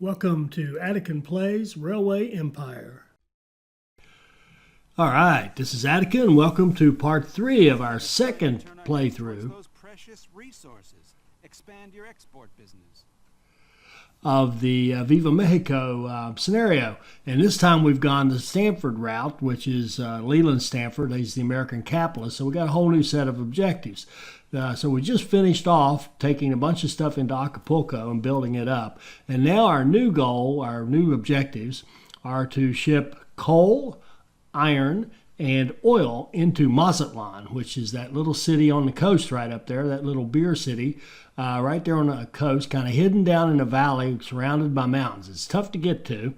Welcome to Attican Plays Railway Empire. All right, this is Attica, and welcome to part 3 of our second playthrough Expand your export business. of the Viva Mexico scenario. And this time we've gone the Stanford route, which is Leland Stanford. He's the American capitalist. So we got a whole new set of objectives. So we just finished off taking a bunch of stuff into Acapulco and building it up. And now our new goal, our new objectives, are to ship coal, iron, and oil into Mazatlan, which is that little city on the coast right up there, that little beer city right there on the coast, kind of hidden down in a valley surrounded by mountains. It's tough to get to,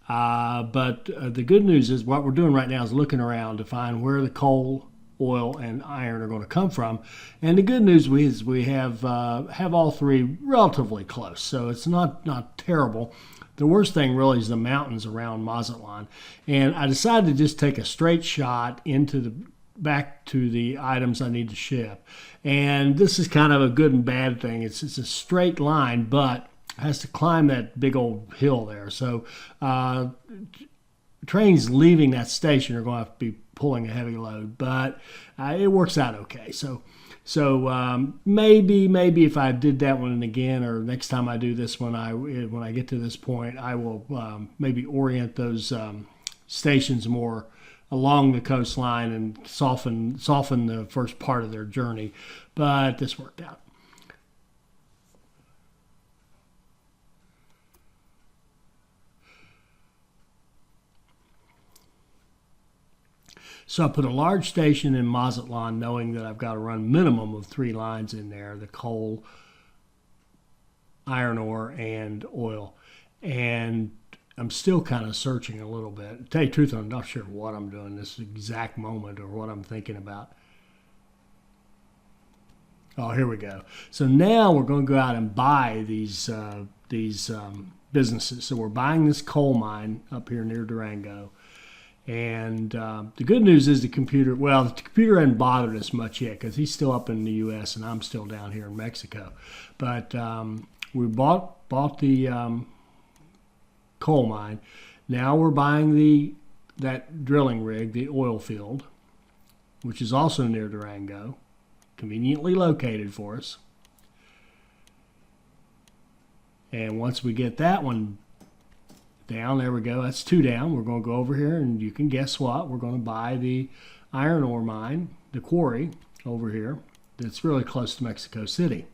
but the good news is what we're doing right now is looking around to find where the coal, oil, and iron are going to come from. And the good news is we have all three relatively close, so it's not terrible. The worst thing really is the mountains around Mazatlan. And I decided to just take a straight shot back to the items I need to ship. And this is kind of a good and bad thing. It's a straight line, but it has to climb that big old hill there. So trains leaving that station are going to have to be pulling a heavy load, but it works out okay. So maybe if I did that one again, or next time I do this one, when I get to this point, I will maybe orient those stations more along the coastline and soften the first part of their journey. But this worked out. So I put a large station in Mazatlan, knowing that I've got to run minimum of 3 lines in there: the coal, iron ore, and oil. And I'm still kind of searching a little bit. To tell you the truth, I'm not sure what I'm doing this exact moment or what I'm thinking about. Oh, here we go. So now we're going to go out and buy these businesses. So we're buying this coal mine up here near Durango. And the good news is the computer hadn't bothered us much yet because he's still up in the U.S. and I'm still down here in Mexico. But we bought the coal mine. Now we're buying that drilling rig, the oil field, which is also near Durango, conveniently located for us. And once we get that one down, there we go, that's 2 down. We're going to go over here, and you can guess what? We're going to buy the iron ore mine, the quarry over here, that's really close to Mexico City.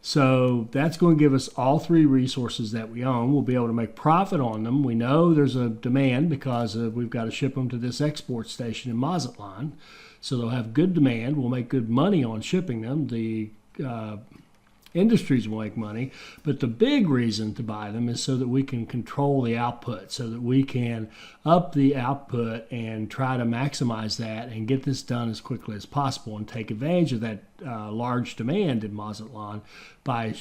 So that's going to give us all 3 resources that we own. We'll be able to make profit on them. We know there's a demand because we've got to ship them to this export station in Mazatlan. So they'll have good demand. We'll make good money on shipping them. The industries will make money, but the big reason to buy them is so that we can control the output, so that we can up the output and try to maximize that and get this done as quickly as possible and take advantage of that large demand in Mazatlan by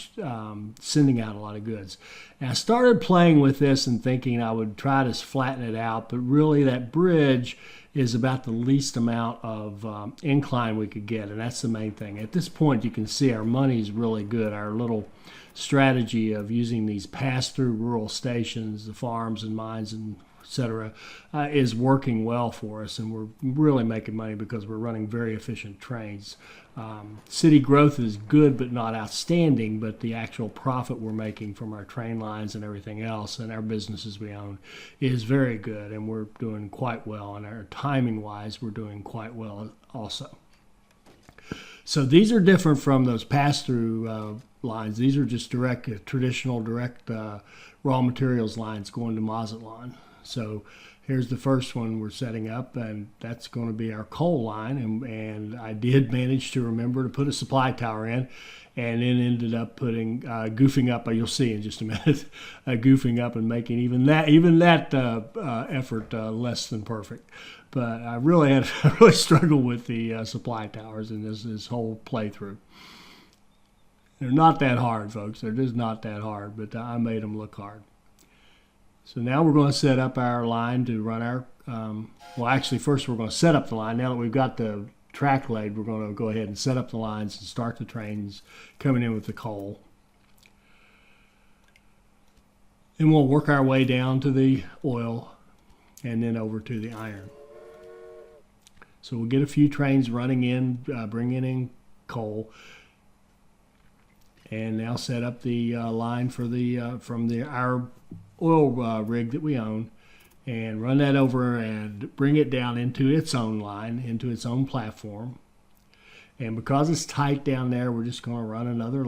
sending out a lot of goods. And I started playing with this and thinking I would try to flatten it out, but really that bridge is about the least amount of incline we could get, and that's the main thing. At this point, you can see our money is really good. Our little strategy of using these pass-through rural stations, the farms and mines and etc., is working well for us, and we're really making money because we're running very efficient trains. City growth is good but not outstanding, but the actual profit we're making from our train lines and everything else and our businesses we own is very good, and we're doing quite well, and our timing wise we're doing quite well also. So these are different from those pass-through lines. These are just traditional direct raw materials lines going to Mazatlan. So here's the first one we're setting up, and that's going to be our coal line. And I did manage to remember to put a supply tower in, and then ended up putting goofing up. You'll see in just a minute, goofing up and making even that effort less than perfect. But I really struggled with the supply towers in this whole playthrough. They're not that hard, folks. They're just not that hard, but I made them look hard. So now we're going to set up our line to run our, first we're going to set up the line. Now that we've got the track laid, we're going to go ahead and set up the lines and start the trains coming in with the coal. And we'll work our way down to the oil and then over to the iron. So we'll get a few trains running in, bringing in coal, and now set up the line for the from our oil rig that we own, and run that over and bring it down into its own line, into its own platform. And because it's tight down there, we're just going to run another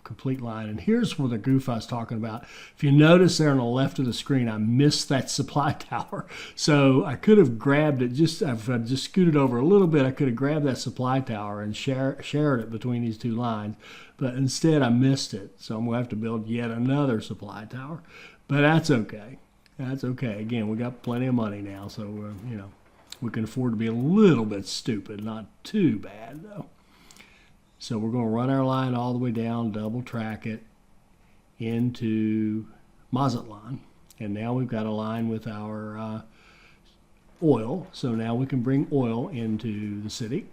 complete line. And here's where the goof I was talking about. If you notice there on the left of the screen, I missed that supply tower. So I could have grabbed it, if I just scooted over a little bit, I could have grabbed that supply tower and shared it between these two lines. But instead, I missed it. So I'm going to have to build yet another supply tower. But that's okay. That's okay. Again, we got plenty of money now, so, we can afford to be a little bit stupid, not too bad though. So we're going to run our line all the way down, double track it into Mazatlan. And now we've got a line with our oil. So now we can bring oil into the city.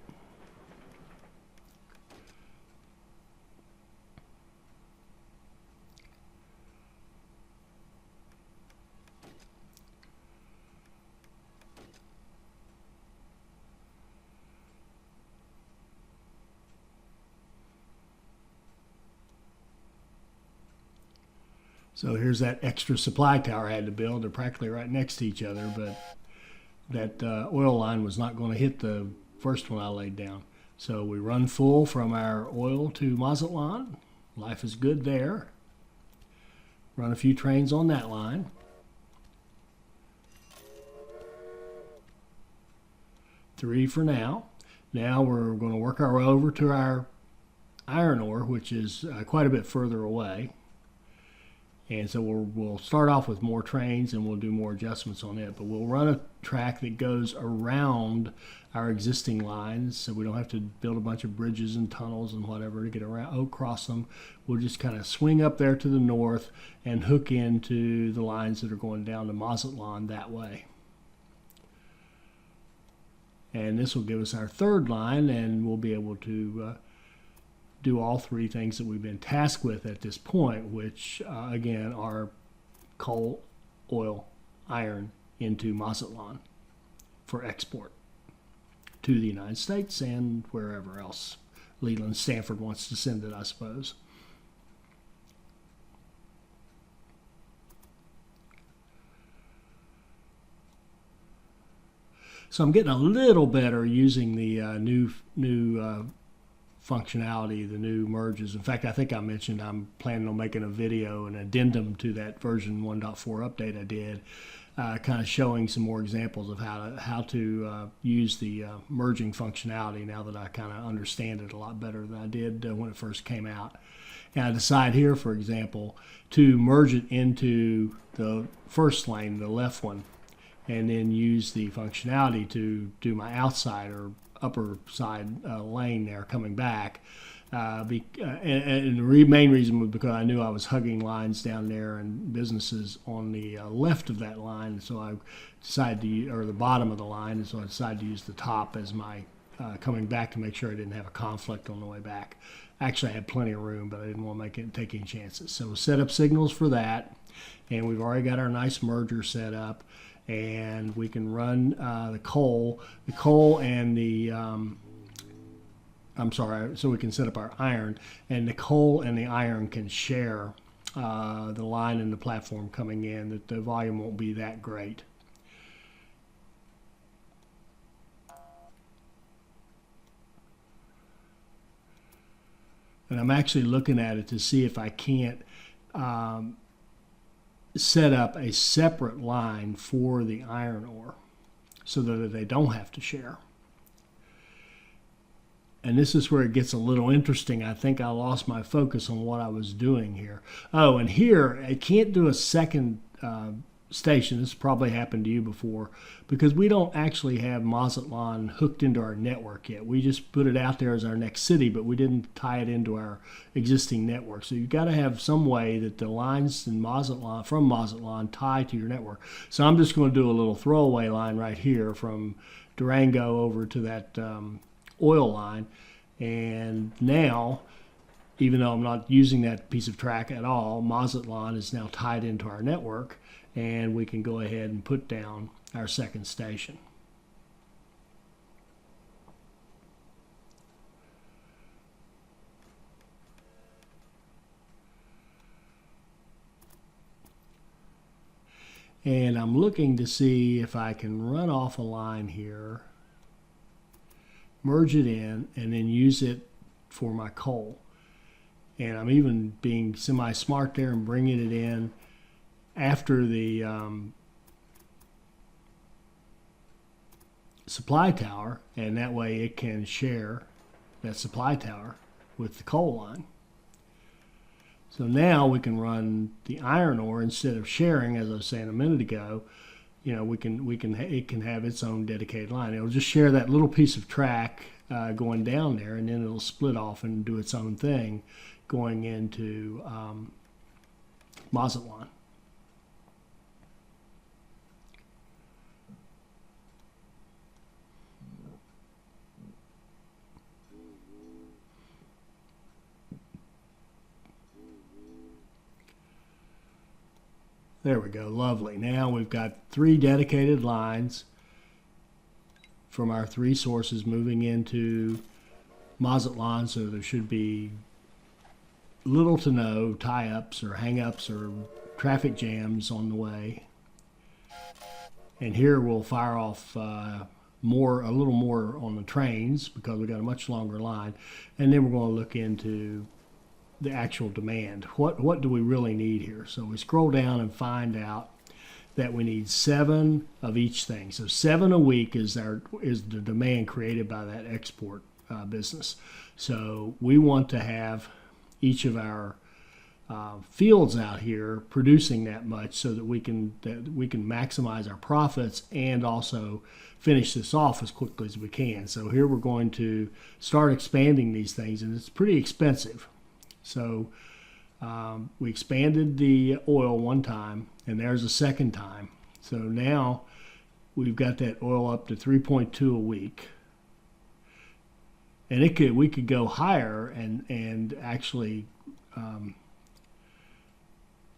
So here's that extra supply tower I had to build. They're practically right next to each other, but that oil line was not going to hit the first one I laid down. So we run full from our oil to Mazatlan. Life is good there. Run a few trains on that line. Three for now. Now we're going to work our way over to our iron ore, which is quite a bit further away. And so we'll start off with more trains and we'll do more adjustments on it. But we'll run a track that goes around our existing lines so we don't have to build a bunch of bridges and tunnels and whatever to get across them. We'll just kind of swing up there to the north and hook into the lines that are going down to Mazatlan that way. And this will give us our third line, and we'll be able to do all three things that we've been tasked with at this point, which again are coal, oil, iron into Mazatlan for export to the United States and wherever else Leland Stanford wants to send it, I suppose. So I'm getting a little better using the new functionality, the new merges. In fact, I think I mentioned I'm planning on making a video, an addendum to that version 1.4 update I did, kind of showing some more examples of how to use the merging functionality now that I kind of understand it a lot better than I did when it first came out. And I decide here, for example, to merge it into the first lane, the left one, and then use the functionality to do my outside or upper side lane there coming back. And the main reason was because I knew I was hugging lines down there and businesses on the left of that line. And so I decided to use, or the bottom of the line, and so I decided to use the top as my coming back to make sure I didn't have a conflict on the way back. Actually, I had plenty of room, but I didn't want to take any chances. So we'll set up signals for that, and we've already got our nice merger set up. And we can run the coal and the, so we can set up our iron, and the coal and the iron can share the line and the platform coming in, that the volume won't be that great. And I'm actually looking at it to see if I can't set up a separate line for the iron ore so that they don't have to share. And this is where it gets a little interesting. I think I lost my focus on what I was doing here. Oh, and here I can't do a second station. This probably happened to you before, because we don't actually have Mazatlan hooked into our network yet. We just put it out there as our next city, but we didn't tie it into our existing network. So you've got to have some way that the lines in Mazatlan, from Mazatlan, tie to your network. So I'm just going to do a little throwaway line right here from Durango over to that oil line. And now even though I'm not using that piece of track at all, Mazatlan is now tied into our network, and we can go ahead and put down our second station. And I'm looking to see if I can run off a line here, merge it in, and then use it for my coal. And I'm even being semi-smart there and bringing it in after the supply tower, and that way it can share that supply tower with the coal line. So now we can run the iron ore instead of sharing, as I was saying a minute ago. You know, it can have its own dedicated line. It'll just share that little piece of track going down there, and then it'll split off and do its own thing going into Mazatlan. There we go, lovely. Now we've got 3 dedicated lines from our 3 sources moving into Mazatlan, so there should be little to no tie-ups or hang-ups or traffic jams on the way. And here we'll fire off a little more on the trains because we've got a much longer line. And then we're going to look into the actual demand. What do we really need here? So we scroll down and find out that we need 7 of each thing. So 7 a week is the demand created by that export business. So we want to have each of our fields out here producing that much so that we can maximize our profits and also finish this off as quickly as we can. So here we're going to start expanding these things, and it's pretty expensive. So we expanded the oil one time, and there's a second time. So now we've got that oil up to 3.2 a week, and we could go higher and actually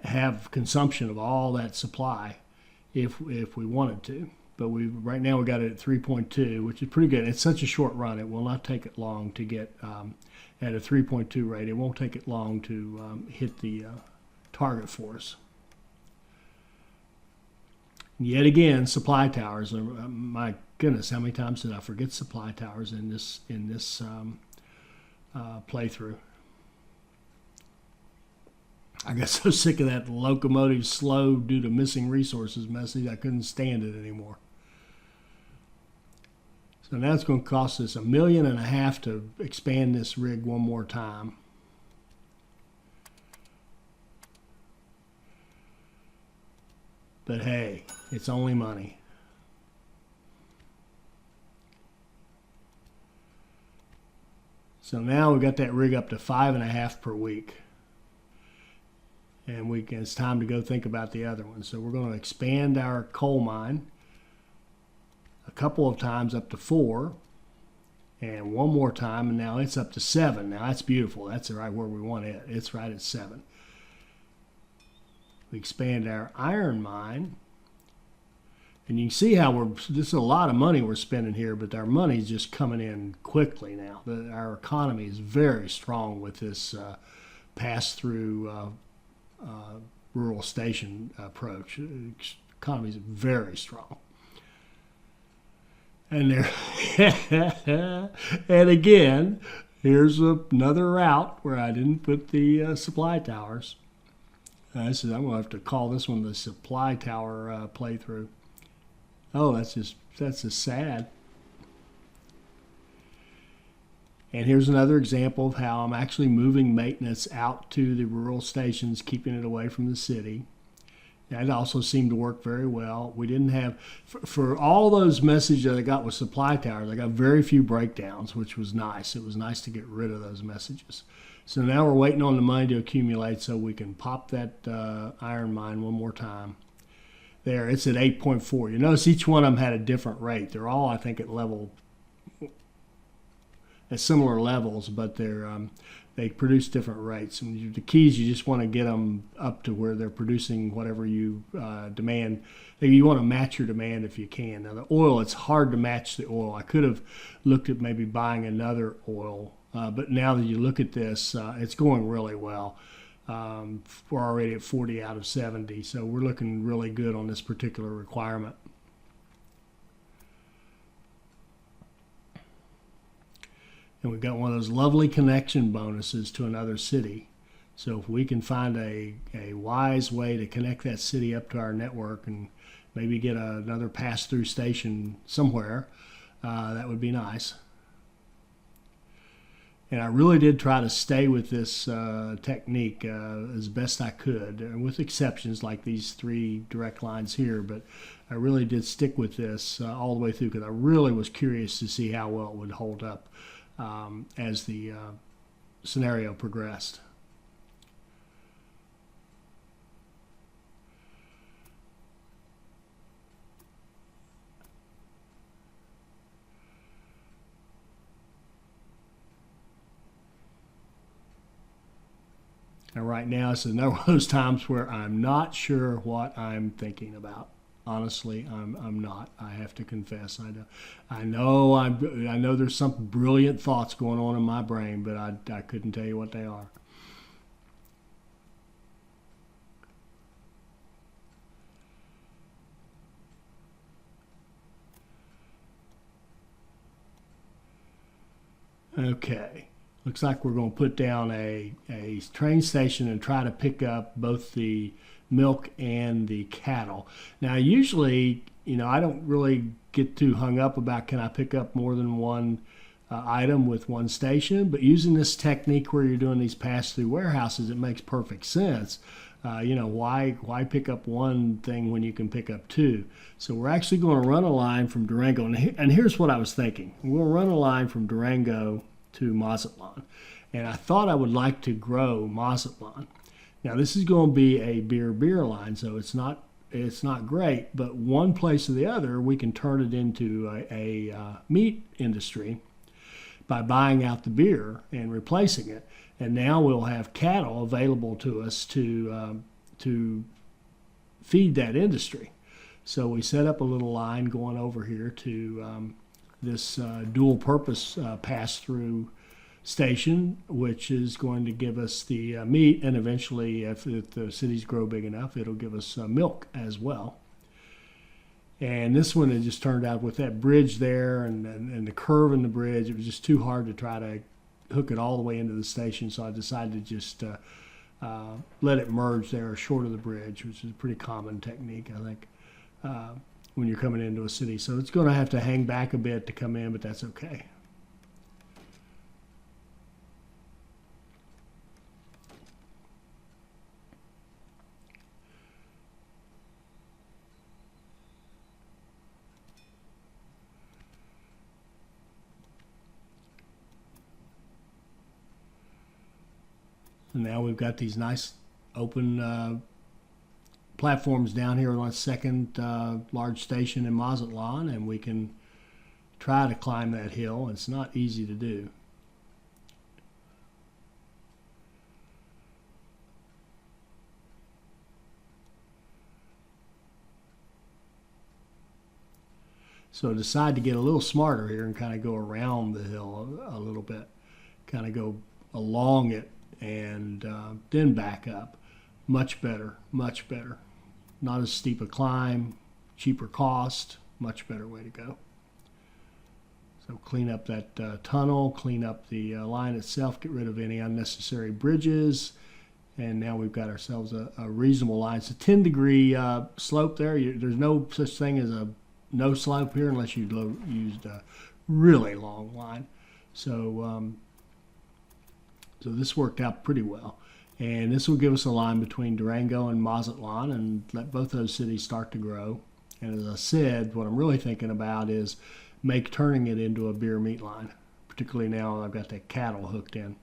have consumption of all that supply if we wanted to. But right now we got it at 3.2, which is pretty good. It's such a short run; it will not take it long to get at a 3.2 rate. It won't take it long to hit the target for us. Yet again, supply towers. My goodness, how many times did I forget supply towers in this playthrough? I got so sick of that locomotive slow due to missing resources message, I couldn't stand it anymore. So now it's going to cost us $1.5 million to expand this rig one more time. But hey, it's only money. So now we've got that rig up to 5.5 per week. And it's time to go think about the other one. So we're going to expand our coal mine a couple of times up to 4, and one more time, and now it's up to 7. Now that's beautiful. That's right where we want it. It's right at 7. We expand our iron mine, and you can see how this is a lot of money we're spending here, but our money's just coming in quickly now. Our economy is very strong with this pass-through rural station approach. The economy is very strong. And there, and again, here's another route where I didn't put the supply towers. I said I'm going to have to call this one the supply tower playthrough. Oh, that's just sad. And here's another example of how I'm actually moving maintenance out to the rural stations, keeping it away from the city. That also seemed to work very well. We didn't have, for all those messages that I got with supply towers, I got very few breakdowns, which was nice. It was nice to get rid of those messages. So now we're waiting on the money to accumulate so we can pop that iron mine one more time. There, it's at 8.4. You notice each one of them had a different rate. They're all, I think, at similar levels, but they produce different rates. And the key is you just want to get them up to where they're producing whatever you demand. You want to match your demand if you can. Now the oil, it's hard to match the oil. I could have looked at maybe buying another oil, but now that you look at this, it's going really well. We're already at 40 out of 70, so we're looking really good on this particular requirement. And we've got one of those lovely connection bonuses to another city. So if we can find a wise way to connect that city up to our network and maybe get another pass-through station somewhere, that would be nice. And I really did try to stay with this technique as best I could, with exceptions like these 3 direct lines here. But I really did stick with this all the way through because I really was curious to see how well it would hold up as the scenario progressed. And right now, it's another one of those times where I'm not sure what I'm thinking about. Honestly, I'm not. I have to confess. I know there's some brilliant thoughts going on in my brain, but I couldn't tell you what they are. Okay. Looks like we're going to put down a train station and try to pick up both the milk and the cattle. Now, usually, I don't really get too hung up about can I pick up more than one item with one station, but using this technique where you're doing these pass-through warehouses, it makes perfect sense. Why pick up one thing when you can pick up 2? So we're actually going to run a line from Durango, and here's what I was thinking. We'll run a line from Durango to Mazatlan, and I thought I would like to grow Mazatlan. Now this is going to be a beer line, so it's not great, but one place or the other we can turn it into a meat industry by buying out the beer and replacing it, and now we'll have cattle available to us to feed that industry. So we set up a little line going over here to this dual purpose pass-through station, which is going to give us the meat, and eventually if the cities grow big enough, it'll give us milk as well. And this one, it just turned out with that bridge there and the curve in the bridge, it was just too hard to try to hook it all the way into the station, so I decided to just let it merge there short of the bridge, which is a pretty common technique, I think, when you're coming into a city. So it's going to have to hang back a bit to come in, but that's okay. And now we've got these nice open platforms down here on a second large station in Mazatlan, and we can try to climb that hill. It's not easy to do. So I decided to get a little smarter here and kind of go around the hill a little bit, kind of go along it and then back up. Much better, much better. Not as steep a climb, cheaper cost, much better way to go. So clean up that tunnel, clean up the line itself, get rid of any unnecessary bridges, and now we've got ourselves a reasonable line. It's a 10-degree slope there. There's no such thing as a no slope here unless you used a really long line. So so this worked out pretty well. And this will give us a line between Durango and Mazatlan and let both those cities start to grow. And as I said, what I'm really thinking about is turning it into a beer meat line, particularly now I've got that cattle hooked in.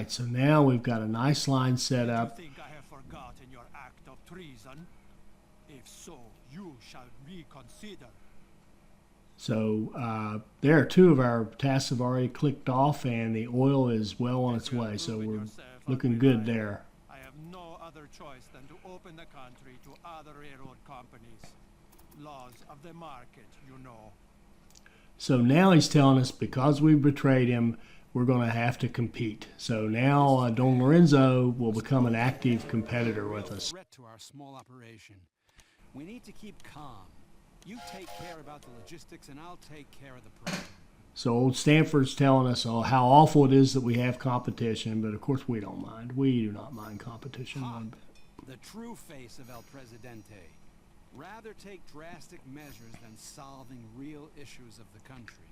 right, so now we've got a nice line set up. You think I have forgotten your act of treason? If so, you shall reconsider. So there are two of our tasks have already clicked off, and the oil is well on its way. So we're looking good there. I have no other choice than to open the country to other railroad companies. Laws of the market, you know. So now he's telling us because we betrayed him, we're going to have to compete. So now Don Lorenzo will become an active competitor with us. Threat to our small operation. We need to keep calm. You take care about the logistics, and I'll take care of the problem. So old Stanford's telling us how awful it is that we have competition, but of course we don't mind. We do not mind competition one bit. The true face of El Presidente. Rather take drastic measures than solving real issues of the country.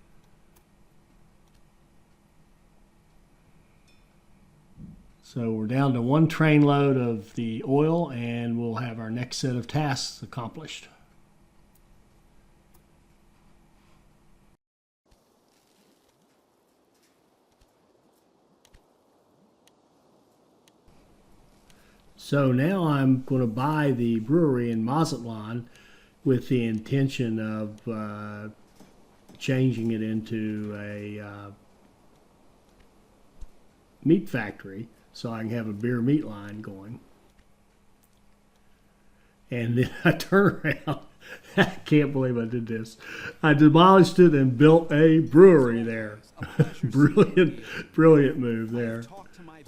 So we're down to one train load of the oil, and we'll have our next set of tasks accomplished. So now I'm going to buy the brewery in Mazatlan with the intention of changing it into a meat factory so I can have a beer meat line going. And then I turn around. I can't believe I did this. I demolished it and built a brewery there. Brilliant move there.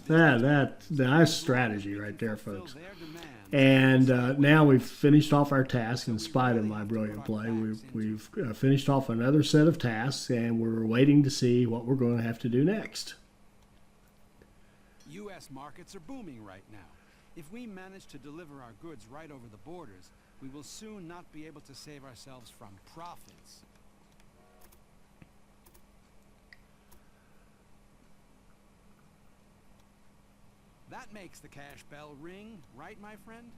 That's nice strategy right there, folks. And now we've finished off our task in spite of my brilliant play. We've finished off another set of tasks, and we're waiting to see what we're going to have to do next. U.S. markets are booming right now. If we manage to deliver our goods right over the borders, we will soon not be able to save ourselves from profits. That makes the cash bell ring, right, my friend?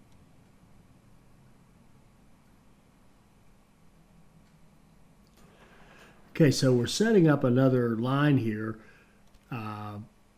Okay, so we're setting up another line here,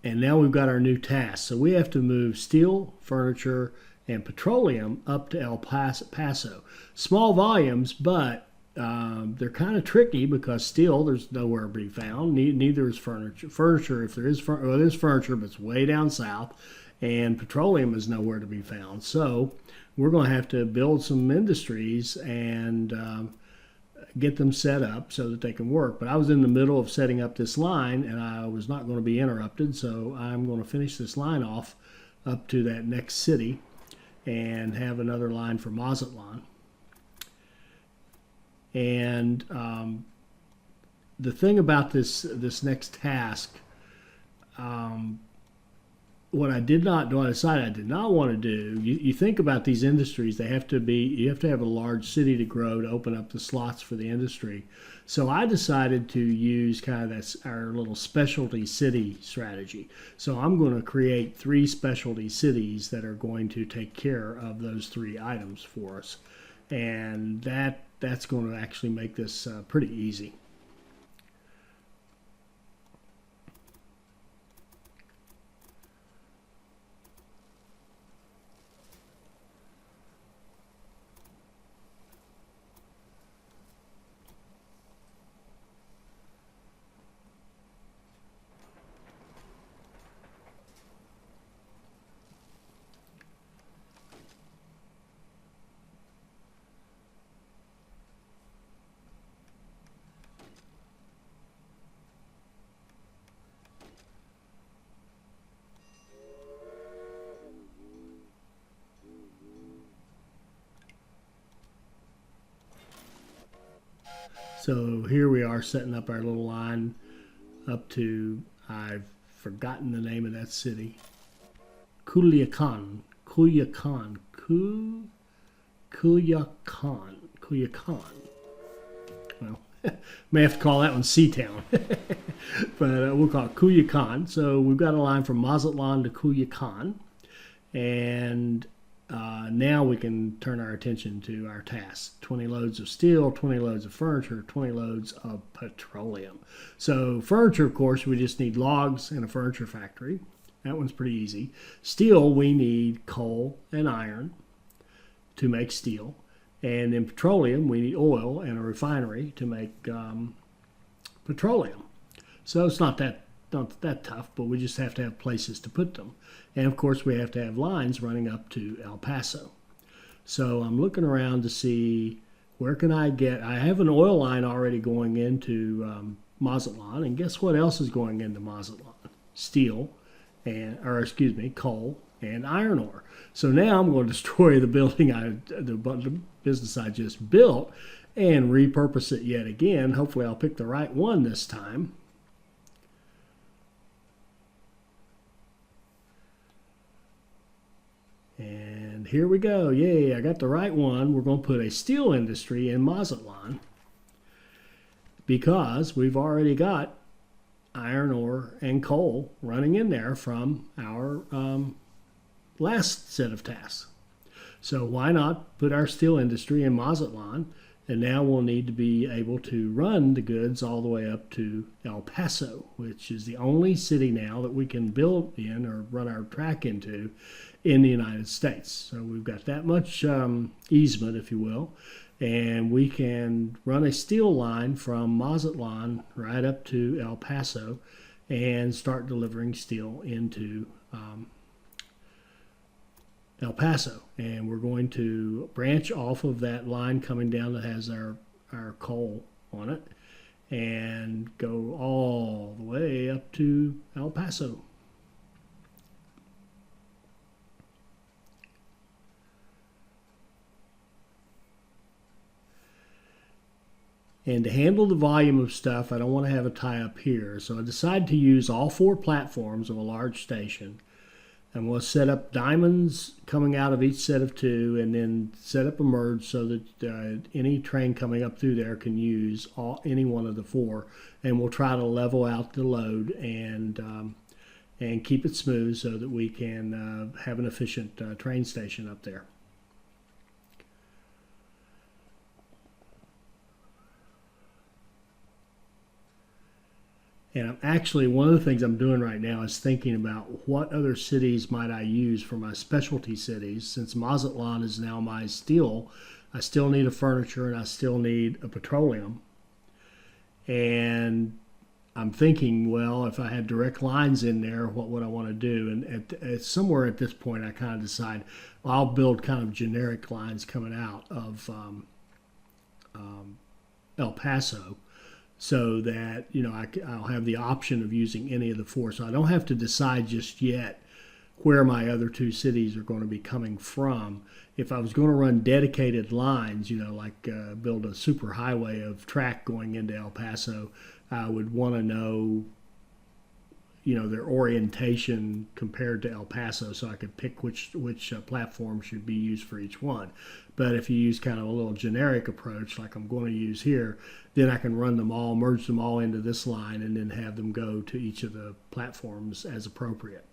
and now we've got our new task. So we have to move steel, furniture, and petroleum up to El Paso. Small volumes, but they're kind of tricky because steel, there's nowhere to be found. Neither is furniture. Furniture, if there is, there's furniture, but it's way down south. And petroleum is nowhere to be found. So we're going to have to build some industries and get them set up so that they can work. But I was in the middle of setting up this line, and I was not going to be interrupted. So I'm going to finish this line off up to that next city and have another line for Mazatlan. And the thing about this next task, what I did not do, I decided I did not want to do. You think about these industries; you have to have a large city to grow to open up the slots for the industry. So I decided to use kind of our little specialty city strategy. So I'm going to create 3 specialty cities that are going to take care of those 3 items for us, and that's going to actually make this pretty easy. So here we are setting up our little line up to, I've forgotten the name of that city. Culiacan. Well, may have to call that one Seatown. But we'll call it Culiacan. So we've got a line from Mazatlan to Culiacan. And now we can turn our attention to our tasks. 20 loads of steel, 20 loads of furniture, 20 loads of petroleum. So furniture, of course, we just need logs and a furniture factory. That one's pretty easy. Steel, we need coal and iron to make steel. And in petroleum, we need oil and a refinery to make petroleum. So it's not that tough, but we just have to have places to put them. And of course, we have to have lines running up to El Paso. So I'm looking around to see where can I get. I have an oil line already going into Mazatlan, and guess what else is going into Mazatlan? Steel, coal and iron ore. So now I'm going to destroy the the business I just built, and repurpose it yet again. Hopefully, I'll pick the right one this time. And here we go. Yay, I got the right one. We're going to put a steel industry in Mazatlan because we've already got iron ore and coal running in there from our last set of tasks. So why not put our steel industry in Mazatlan? And now we'll need to be able to run the goods all the way up to El Paso, which is the only city now that we can build in or run our track into in the United States. So we've got that much easement, if you will, and we can run a steel line from Mazatlan right up to El Paso and start delivering steel into El Paso. And we're going to branch off of that line coming down that has our coal on it and go all the way up to El Paso. And to handle the volume of stuff, I don't want to have a tie up here. So I decided to use all 4 platforms of a large station. And we'll set up diamonds coming out of each set of 2, and then set up a merge so that any train coming up through there can use any one of the 4. And we'll try to level out the load and keep it smooth so that we can have an efficient train station up there. And one of the things I'm doing right now is thinking about what other cities might I use for my specialty cities. Since Mazatlan is now my steel, I still need a furniture and I still need a petroleum. And I'm thinking, well, if I had direct lines in there, what would I want to do? And somewhere at this point, I kind of decide, well, I'll build kind of generic lines coming out of El Paso, so that I'll have the option of using any of the 4. So I don't have to decide just yet where my other 2 cities are going to be coming from. If I was going to run dedicated lines, build a super highway of track going into El Paso, I would want to know their orientation compared to El Paso, so I could pick which platform should be used for each one. But if you use kind of a little generic approach like I'm going to use here, then I can run them all, merge them all into this line, and then have them go to each of the platforms as appropriate.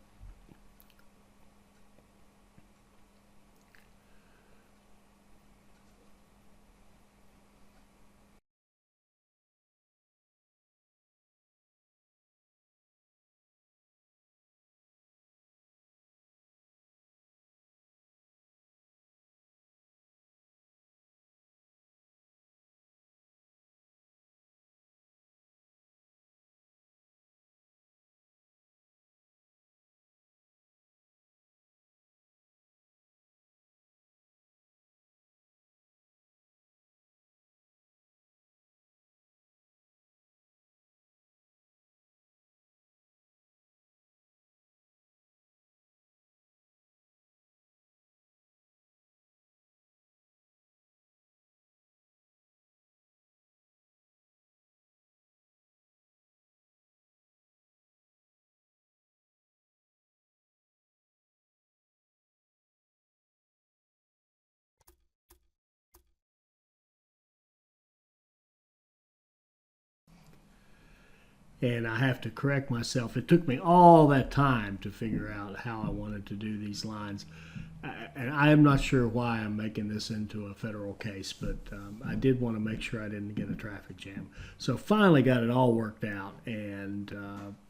And I have to correct myself. It took me all that time to figure out how I wanted to do these lines. and I am not sure why I'm making this into a federal case, but I did want to make sure I didn't get a traffic jam. So finally got it all worked out and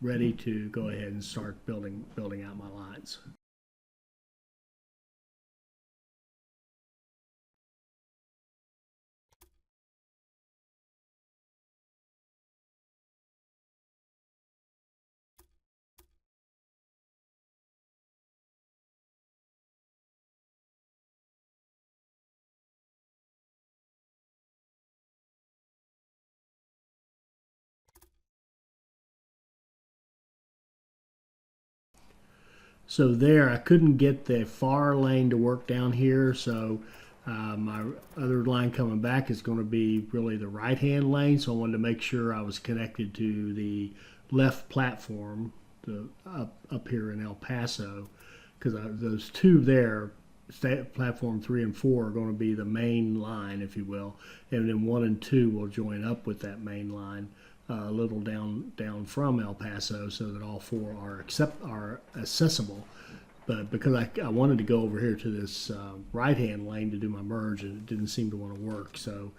ready to go ahead and start building out my lines. So there, I couldn't get the far lane to work down here, so my other line coming back is going to be really the right-hand lane, so I wanted to make sure I was connected to the left platform up here in El Paso, because those two there, platform 3 and 4, are going to be the main line, if you will, and then 1 and 2 will join up with that main line a little down from El Paso, so that all 4 are accessible. But because I wanted to go over here to this right-hand lane to do my merge, and it didn't seem to want to work, so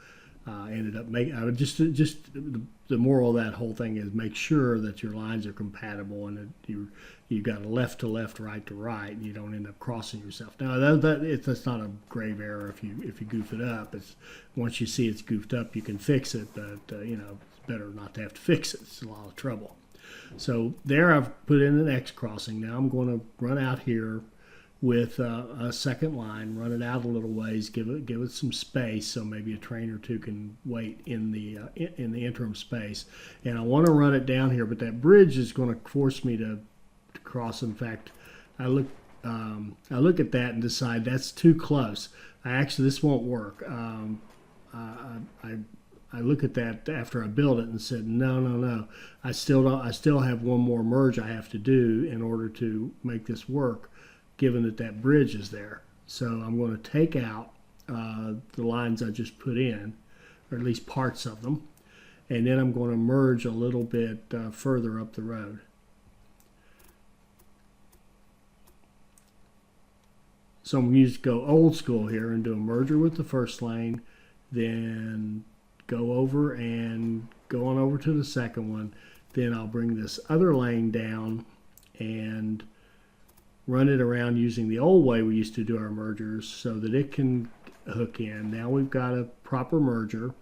I ended up making. I would just the moral of that whole thing is make sure that your lines are compatible and that you got a left to left, right to right, and you don't end up crossing yourself. Now that's not a grave error if you goof it up. It's once you see it's goofed up, you can fix it, but it's better not to have to fix it. It's a lot of trouble. So there I've put in an X crossing. Now I'm going to run out here with a second line, run it out a little ways, give it some space, so maybe a train or two can wait in the interim space. And I want to run it down here, but that bridge is going to force me to cross. In fact, I look at that and decide that's too close. This won't work. I look at that after I build it and said, no. I still have one more merge I have to do in order to make this work, given that bridge is there. So I'm going to take out the lines I just put in, or at least parts of them, and then I'm going to merge a little bit further up the road. So I'm going to go old school here and do a merger with the first lane, then go over and go on over to the second one. Then I'll bring this other lane down and run it around using the old way we used to do our mergers so that it can hook in. Now we've got a proper merger.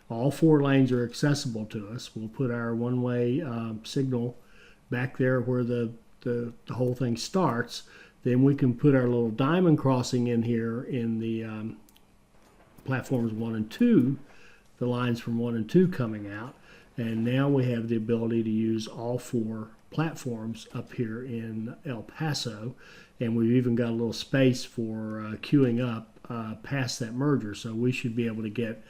All 4 lanes are accessible to us. We'll put our one-way signal back there where the whole thing starts. Then we can put our little diamond crossing in here in the platforms 1 and 2, the lines from 1 and 2 coming out. And now we have the ability to use all 4 platforms up here in El Paso, and we've even got a little space for queuing up past that merger. So we should be able to get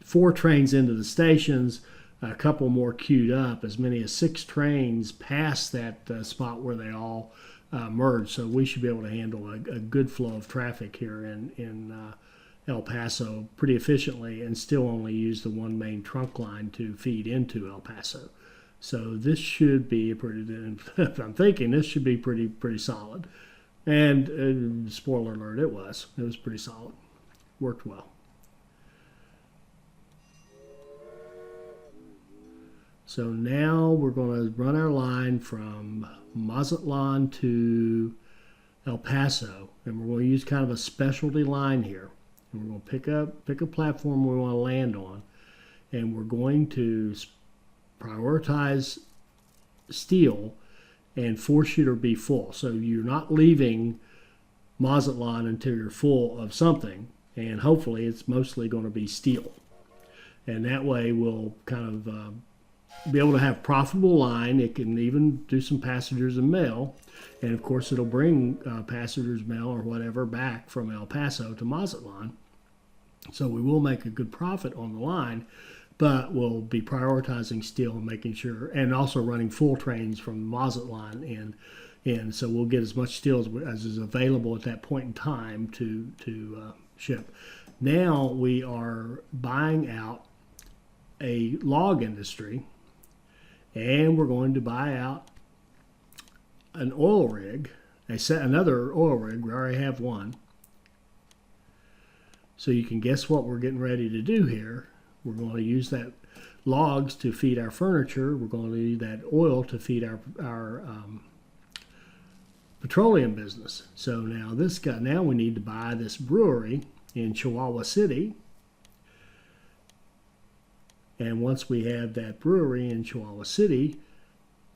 4 trains into the stations, a couple more queued up, as many as 6 trains past that spot where they all merge. So we should be able to handle a good flow of traffic here in El Paso pretty efficiently, and still only use the one main trunk line to feed into El Paso. So this should be I'm thinking this should be pretty solid. And spoiler alert, it was pretty solid. Worked well. So now we're going to run our line from Mazatlan to El Paso, and we're going to use kind of a specialty line here. And we're going to pick a platform we want to land on, and we're going to prioritize steel and force you to be full. So you're not leaving Mazatlan until you're full of something, and hopefully it's mostly going to be steel. And that way we'll kind of be able to have profitable line. It can even do some passengers and mail, and of course it'll bring passengers, mail, or whatever back from El Paso to Mazatlan. So we will make a good profit on the line, but we'll be prioritizing steel and making sure, and also running full trains from Mazatlan in. So we'll get as much steel as is available at that point in time to ship. Now we are buying out a log industry, and we're going to buy out an oil rig, another oil rig. We already have one. So you can guess what we're getting ready to do here. We're going to use that logs to feed our furniture. We're going to use that oil to feed our petroleum business. So now we need to buy this brewery in Chihuahua City. And once we have that brewery in Chihuahua City,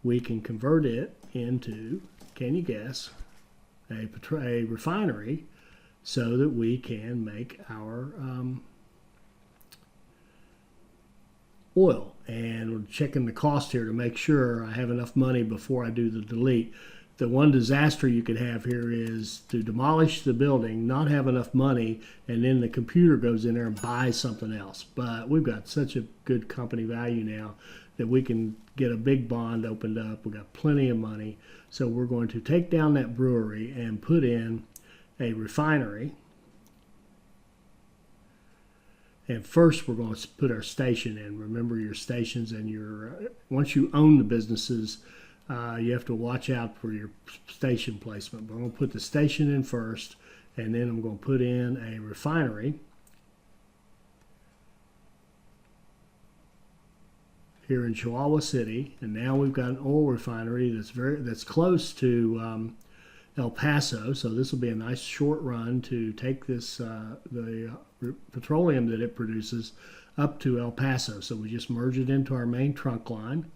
we can convert it into, can you guess, a refinery, so that we can make our oil. And we're checking the cost here to make sure I have enough money before I do the delete. The one disaster you could have here is to demolish the building, not have enough money, and then the computer goes in there and buys something else. But we've got such a good company value now that we can get a big bond opened up. We've got plenty of money. So we're going to take down that brewery and put in a refinery. And first we're going to put our station in. Remember your stations and once you own the businesses, you have to watch out for your station placement. But I'm going to put the station in first, and then I'm going to put in a refinery here in Chihuahua City. And now we've got an oil refinery that's close to El Paso. So this will be a nice short run to take this the petroleum that it produces up to El Paso. So we just merge it into our main trunk line.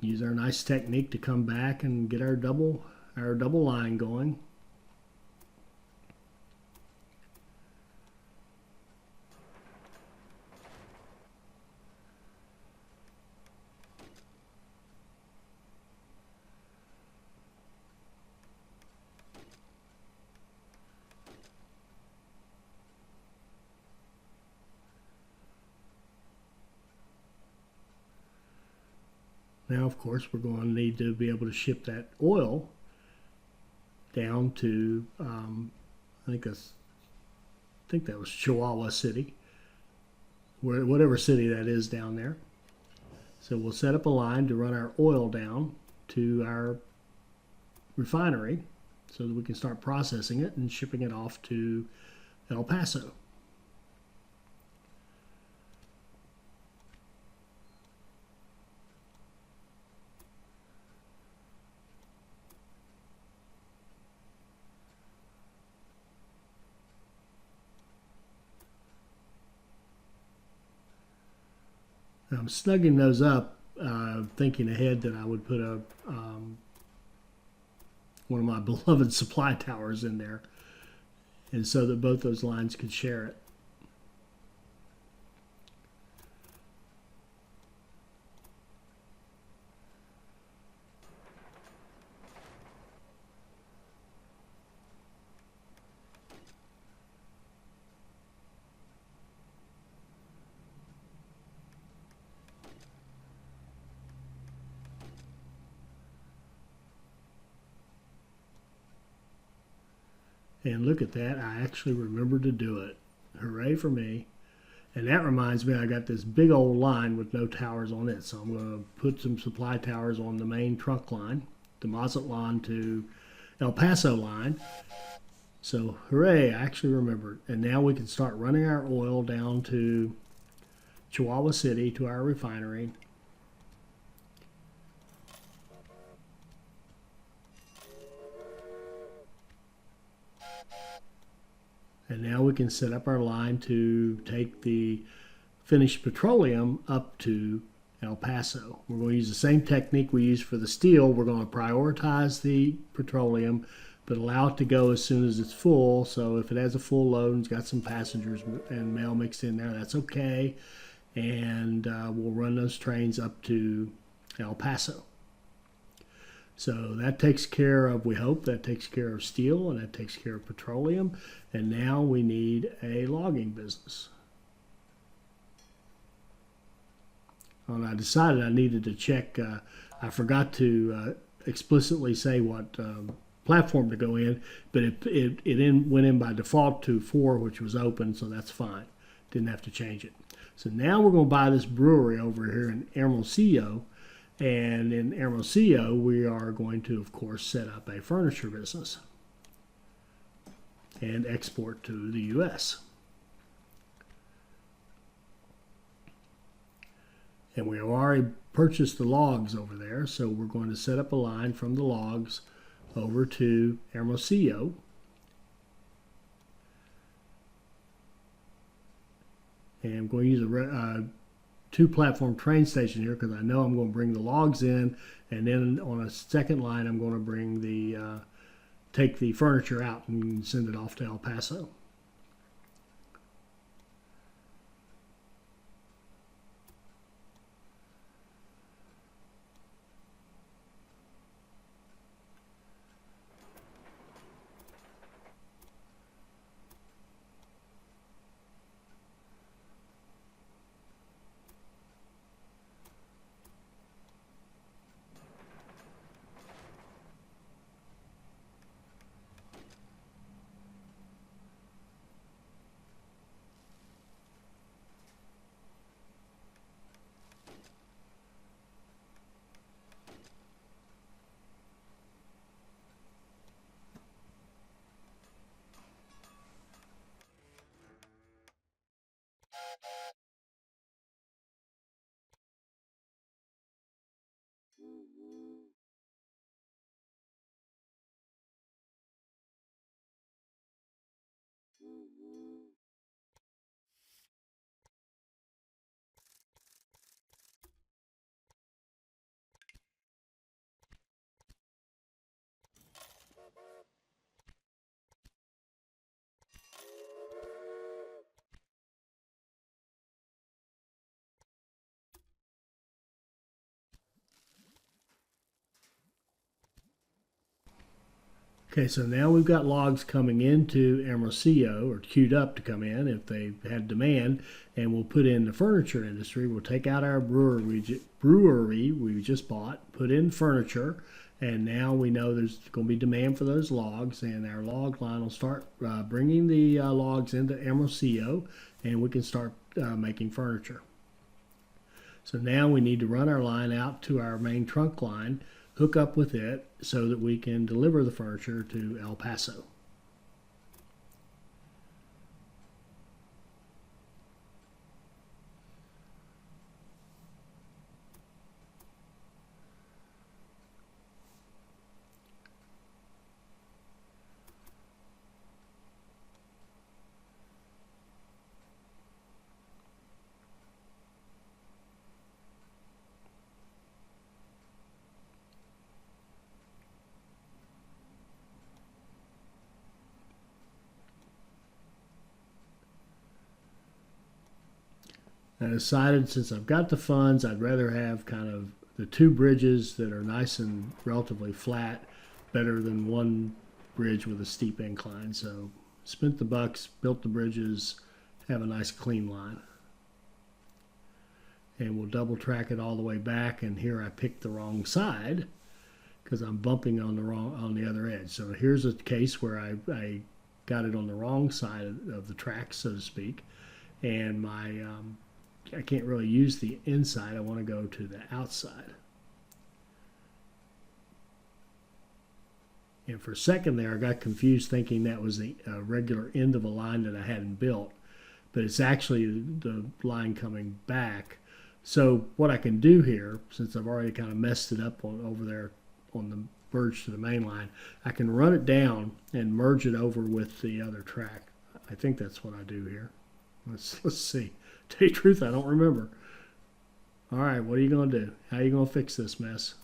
Use our nice technique to come back and get our double line going. Now, of course, we're going to need to be able to ship that oil down to, I think that was Chihuahua City, whatever city that is down there. So we'll set up a line to run our oil down to our refinery so that we can start processing it and shipping it off to El Paso. I'm snugging those up, thinking ahead that I would put one of my beloved supply towers in there, and so that both those lines could share it. And look at that, I actually remembered to do it. Hooray for me. And that reminds me, I got this big old line with no towers on it. So I'm going to put some supply towers on the main trunk line, the Mazatlan to El Paso line. So hooray, I actually remembered. And now we can start running our oil down to Chihuahua City to our refinery. And now we can set up our line to take the finished petroleum up to El Paso. We're going to use the same technique we used for the steel. We're going to prioritize the petroleum, but allow it to go as soon as it's full. So if it has a full load and it's got some passengers and mail mixed in there, that's okay. And we'll run those trains up to El Paso. So that takes care of, we hope, that takes care of steel, and that takes care of petroleum. And now we need a logging business. And I decided I needed to check, I forgot to explicitly say what platform to go in, but it went in by default to 4, which was open, so that's fine. Didn't have to change it. So now we're going to buy this brewery over here in Hermosillo, And in Hermosillo, we are going to, of course, set up a furniture business and export to the U.S. And we have already purchased the logs over there, so we're going to set up a line from the logs over to Hermosillo. And I'm going to use a two-platform train station here because I know I'm going to bring the logs in, and then on a second line I'm going to bring the take the furniture out and send it off to El Paso. Okay, so now we've got logs coming into Hermosillo, or queued up to come in if they had demand, and we'll put in the furniture industry. We'll take out our brewery we just bought, put in furniture, and now we know there's going to be demand for those logs, and our log line will start bringing the logs into Hermosillo, and we can start making furniture. So now we need to run our line out to our main trunk line, hook up with it so that we can deliver the furniture to El Paso. I decided since I've got the funds, I'd rather have kind of the two bridges that are nice and relatively flat better than one bridge with a steep incline. So spent the bucks, built the bridges, have a nice clean line. And we'll double track it all the way back, and here I picked the wrong side because I'm bumping on the other edge. So here's a case where I got it on the wrong side of the track, so to speak, and I can't really use the inside. I want to go to the outside. And for a second there, I got confused thinking that was the regular end of a line that I hadn't built, but it's actually the line coming back. So what I can do here, since I've already kind of messed it up over there on the verge to the main line, I can run it down and merge it over with the other track. I think that's what I do here. Let's see. Tell you the truth, I don't remember. All right, what are you going to do? How are you going to fix this mess?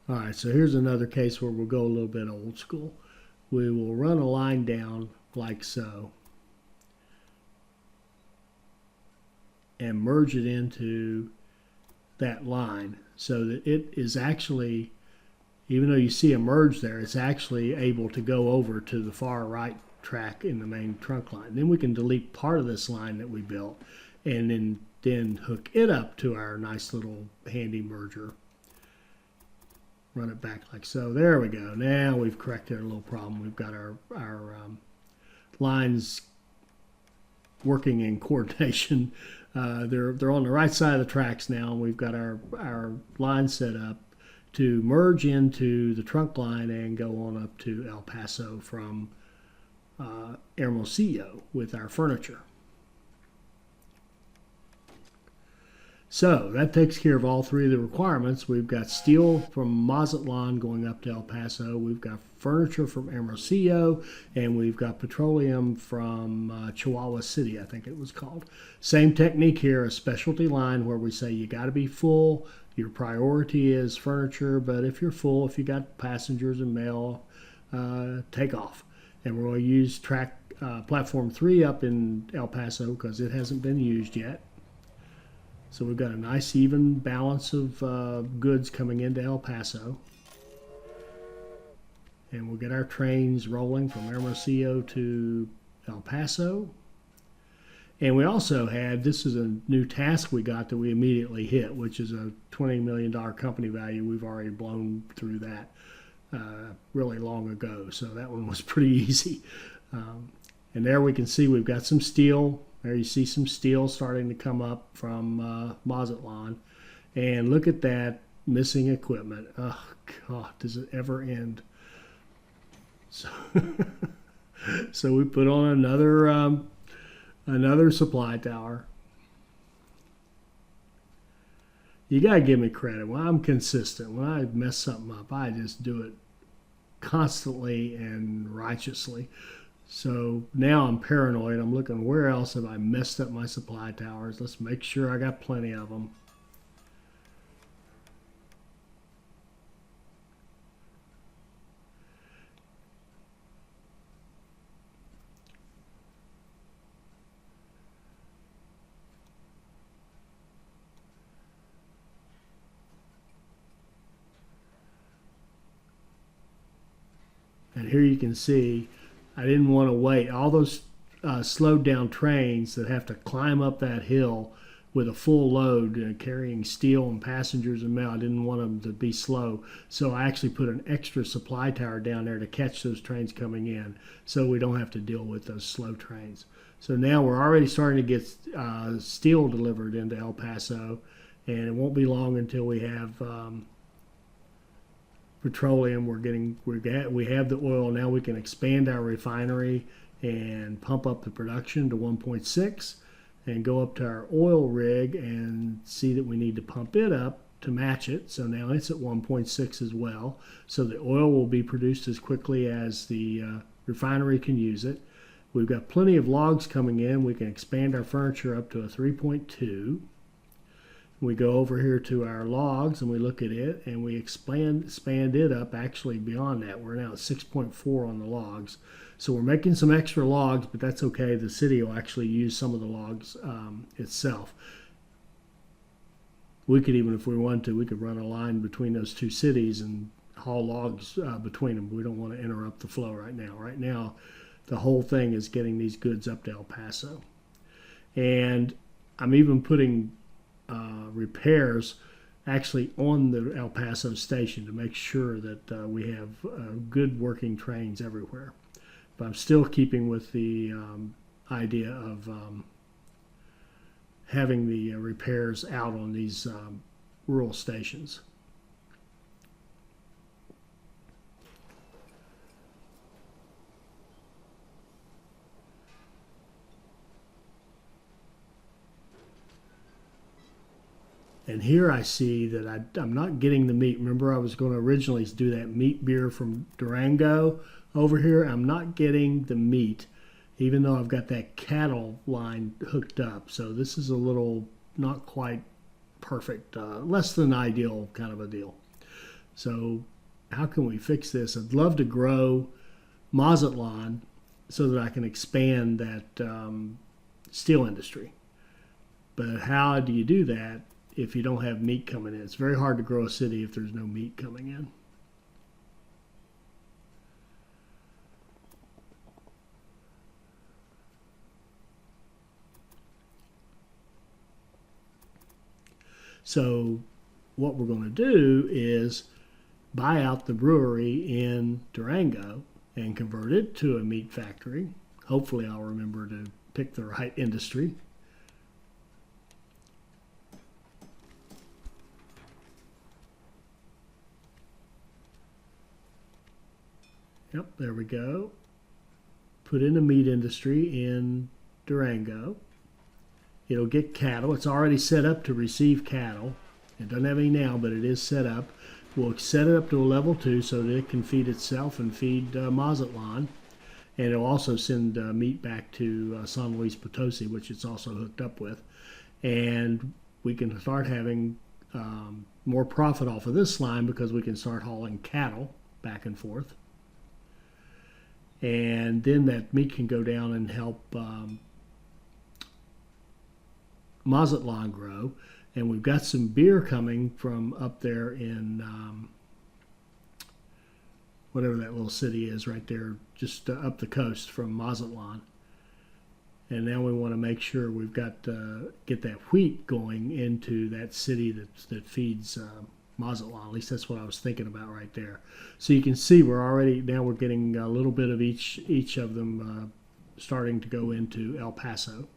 All right, so here's another case where we'll go a little bit old school. We will run a line down like so and merge it into that line so that it is actually even though you see a merge there, it's actually able to go over to the far right track in the main trunk line. Then we can delete part of this line that we built and then hook it up to our nice little handy merger. Run it back like so. There we go. Now we've corrected a little problem. We've got our lines working in coordination. They're on the right side of the tracks now, and we've got our line set up to merge into the trunk line and go on up to El Paso from Hermosillo with our furniture. So that takes care of all three of the requirements. We've got steel from Mazatlan going up to El Paso. We've got furniture from Hermosillo, and we've got petroleum from Chihuahua City, I think it was called. Same technique here, a specialty line where we say you got to be full. Your priority is furniture, but if you're full, if you got passengers and mail, take off. And we're going to use platform 3 up in El Paso because it hasn't been used yet. So we've got a nice even balance of goods coming into El Paso. And we'll get our trains rolling from Hermosillo to El Paso. And we also had, this is a new task we got that we immediately hit, which is a $20 million company value. We've already blown through that really long ago. So that one was pretty easy. And there we can see we've got some steel. There you see some steel starting to come up from Mazatlan. And look at that missing equipment. Oh, God, does it ever end? So, so we put on another supply tower. You got to give me credit. When I'm consistent, when I mess something up, I just do it constantly and righteously. So now I'm paranoid. I'm looking, where else have I messed up my supply towers? Let's make sure I got plenty of them. And here you can see I didn't want to wait. All those slowed down trains that have to climb up that hill with a full load carrying steel and passengers and mail, I didn't want them to be slow. So I actually put an extra supply tower down there to catch those trains coming in so we don't have to deal with those slow trains. So now we're already starting to get steel delivered into El Paso, and it won't be long until we have petroleum. We have the oil. Now we can expand our refinery and pump up the production to 1.6 and go up to our oil rig and see that we need to pump it up to match it. So now it's at 1.6 as well. So the oil will be produced as quickly as the refinery can use it. We've got plenty of logs coming in. We can expand our furniture up to a 3.2. We go over here to our logs and we look at it and we expand it up actually beyond that. We're now at 6.4 on the logs. So we're making some extra logs, but that's okay. The city will actually use some of the logs itself. We could even, if we wanted to, we could run a line between those two cities and haul logs between them. We don't want to interrupt the flow right now. Right now, the whole thing is getting these goods up to El Paso. And I'm even putting repairs actually on the El Paso station to make sure that we have good working trains everywhere. But I'm still keeping with the idea of having the repairs out on these rural stations. And here I see that I'm not getting the meat. Remember, I was going to originally do that meat beer from Durango. Over here, I'm not getting the meat, even though I've got that cattle line hooked up. So this is a little not quite perfect, less than ideal kind of a deal. So how can we fix this? I'd love to grow Mazatlan so that I can expand that steel industry. But how do you do that if you don't have meat coming in? It's very hard to grow a city if there's no meat coming in. So what we're going to do is buy out the brewery in Durango and convert it to a meat factory. Hopefully I'll remember to pick the right industry. Yep, there we go. Put in a meat industry in Durango. It'll get cattle. It's already set up to receive cattle. It doesn't have any now, but it is set up. We'll set it up to a level 2 so that it can feed itself and feed Mazatlan. And it'll also send meat back to San Luis Potosi, which it's also hooked up with. And we can start having more profit off of this line because we can start hauling cattle back and forth. And then that meat can go down and help Mazatlan grow. And we've got some beer coming from up there in whatever that little city is right there, just up the coast from Mazatlan. And now we want to make sure we've got get that wheat going into that city that feeds Mazatlan. At least that's what I was thinking about right there. So you can see we're getting a little bit of each of them starting to go into El Paso.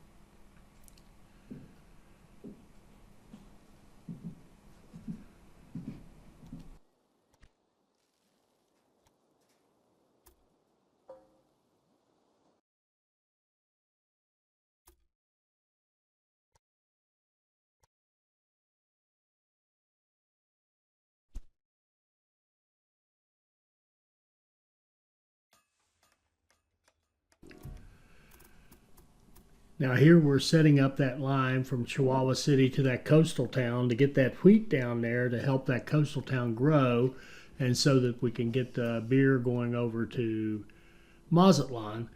Now here we're setting up that line from Chihuahua City to that coastal town to get that wheat down there to help that coastal town grow, and so that we can get the beer going over to Mazatlan.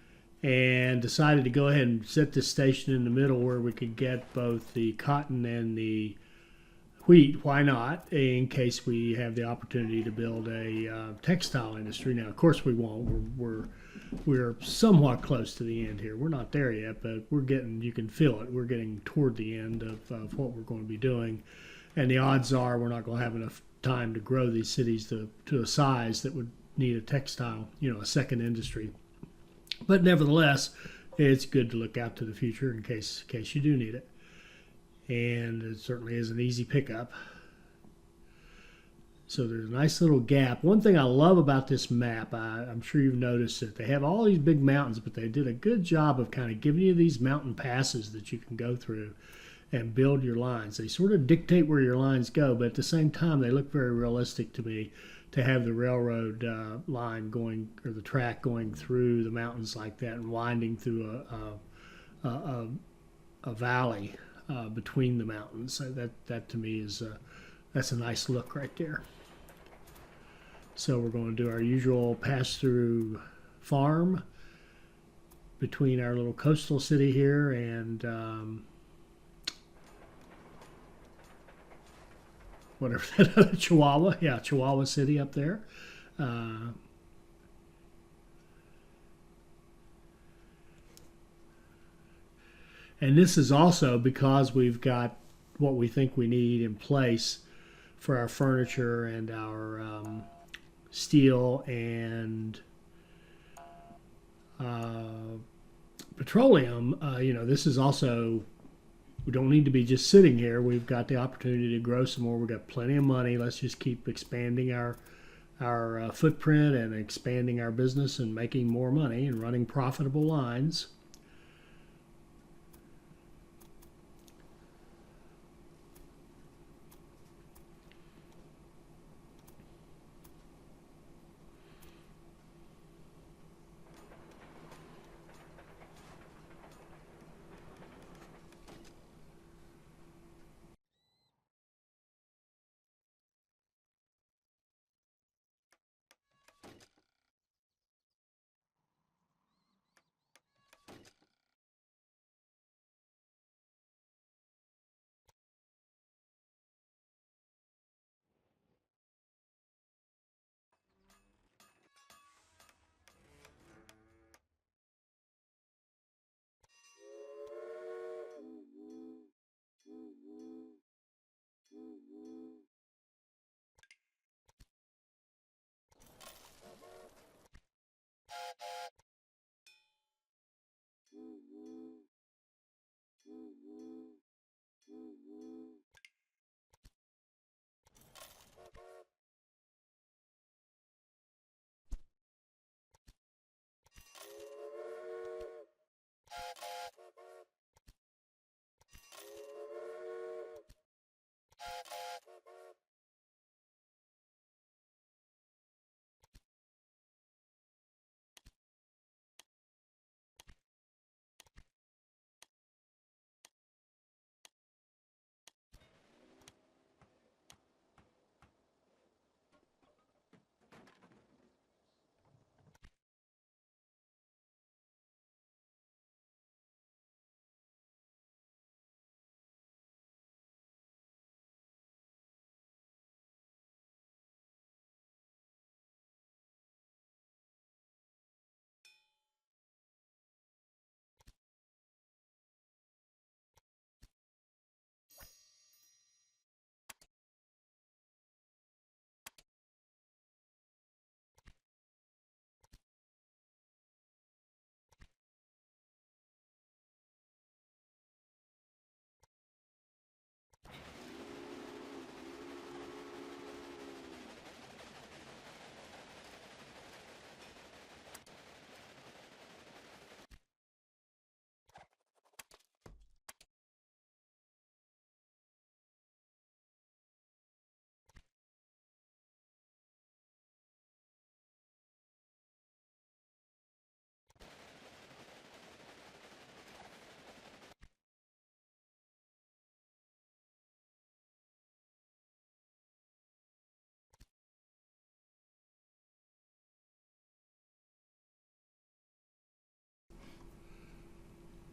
And decided to go ahead and set this station in the middle where we could get both the cotton and the wheat. Why not? In case we have the opportunity to build a textile industry. Now, of course, we won't. We're somewhat close to the end here. We're not there yet, but we're getting. You can feel it. We're getting toward the end of what we're going to be doing, and the odds are we're not going to have enough time to grow these cities to a size that would need a textile, a second industry. But nevertheless, it's good to look out to the future in case you do need it. And it certainly is an easy pickup. So there's a nice little gap. One thing I love about this map, I'm sure you've noticed that they have all these big mountains, but they did a good job of kind of giving you these mountain passes that you can go through and build your lines. They sort of dictate where your lines go, but at the same time, they look very realistic to me to have the railroad line going, or the track going through the mountains like that and winding through a valley between the mountains. So that to me is that's a nice look right there. So we're going to do our usual pass-through farm between our little coastal city here and whatever that other Chihuahua City up there. And this is also because we've got what we think we need in place for our furniture and our steel and petroleum. This is also, we don't need to be just sitting here. We've got the opportunity to grow some more. We've got plenty of money. Let's just keep expanding our footprint and expanding our business and making more money and running profitable lines.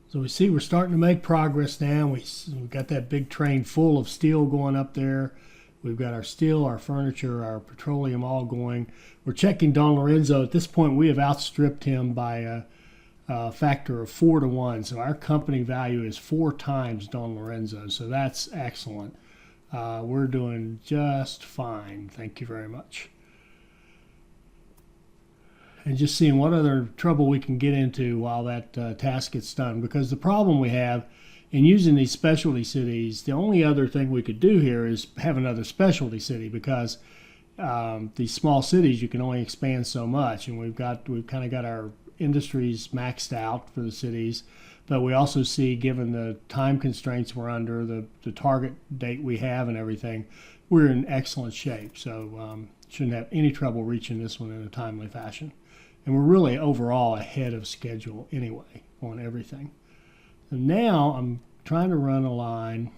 So we see we're starting to make progress now. We've got that big train full of steel going up there. We've got our steel, our furniture, our petroleum all going. We're checking Don Lorenzo. At this point, we have outstripped him by a factor of 4 to 1. So our company value is 4 times Don Lorenzo. So that's excellent. We're doing just fine. Thank you very much. And just seeing what other trouble we can get into while that task gets done. Because the problem we have in using these specialty cities, the only other thing we could do here is have another specialty city, because these small cities, you can only expand so much. And we've kind of got our industries maxed out for the cities. But we also see, given the time constraints we're under, the target date we have and everything, we're in excellent shape. So shouldn't have any trouble reaching this one in a timely fashion. And we're really overall ahead of schedule anyway on everything. And now I'm trying to run a line.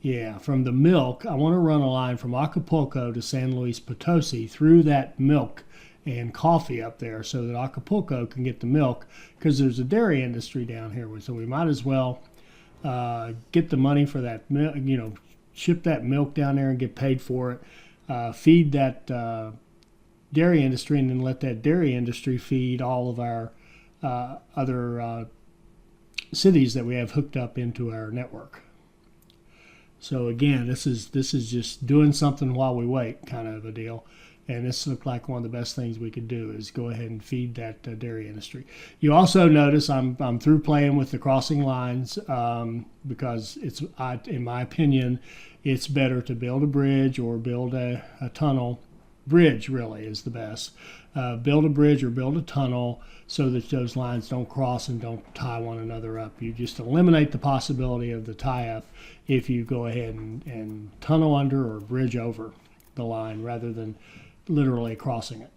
Yeah, from the milk, I want to run a line from Acapulco to San Luis Potosi through that milk and coffee up there, so that Acapulco can get the milk, because there's a dairy industry down here. So we might as well get the money for that milk, ship that milk down there and get paid for it, feed that dairy industry, and then let that dairy industry feed all of our other cities that we have hooked up into our network. So again, this is just doing something while we wait kind of a deal. And this looked like one of the best things we could do is go ahead and feed that dairy industry. You also notice I'm through playing with the crossing lines because in my opinion, it's better to build a bridge or build a tunnel. Bridge really is the best. Build a bridge or build a tunnel so that those lines don't cross and don't tie one another up. You just eliminate the possibility of the tie-up if you go ahead and tunnel under or bridge over the line rather than literally crossing it.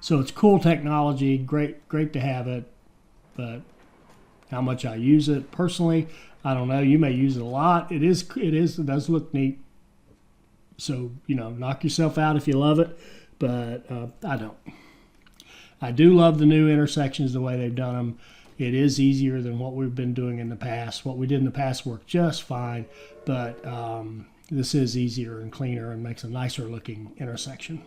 So it's cool technology, great to have it, but how much I use it personally, I don't know. You may use it a lot. It does look neat. So, knock yourself out if you love it, but I don't. I do love the new intersections, the way they've done them. It is easier than what we've been doing in the past. What we did in the past worked just fine, but this is easier and cleaner and makes a nicer looking intersection.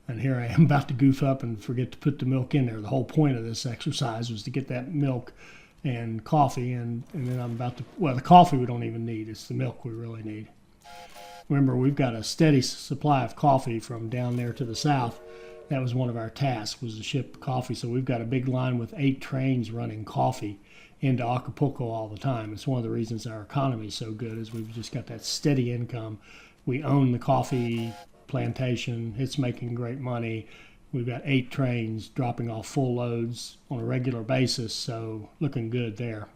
And here I am about to goof up and forget to put the milk in there. The whole point of this exercise was to get that milk and coffee, and then I'm about to, the coffee we don't even need. It's the milk we really need. Remember, we've got a steady supply of coffee from down there to the south. That was one of our tasks, was to ship coffee. So we've got a big line with 8 trains running coffee into Acapulco all the time. It's one of the reasons our economy is so good, is we've just got that steady income. We own the coffee plantation. It's making great money. We've got 8 trains dropping off full loads on a regular basis, so looking good there.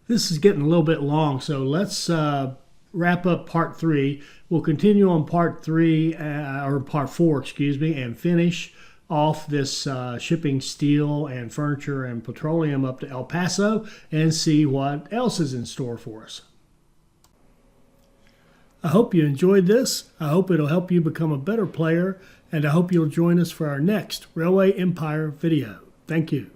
This is getting a little bit long, so let's wrap up part 3. We'll continue on part 4, and finish off this shipping steel and furniture and petroleum up to El Paso and see what else is in store for us. I hope you enjoyed this. I hope it'll help you become a better player, and I hope you'll join us for our next Railway Empire video. Thank you.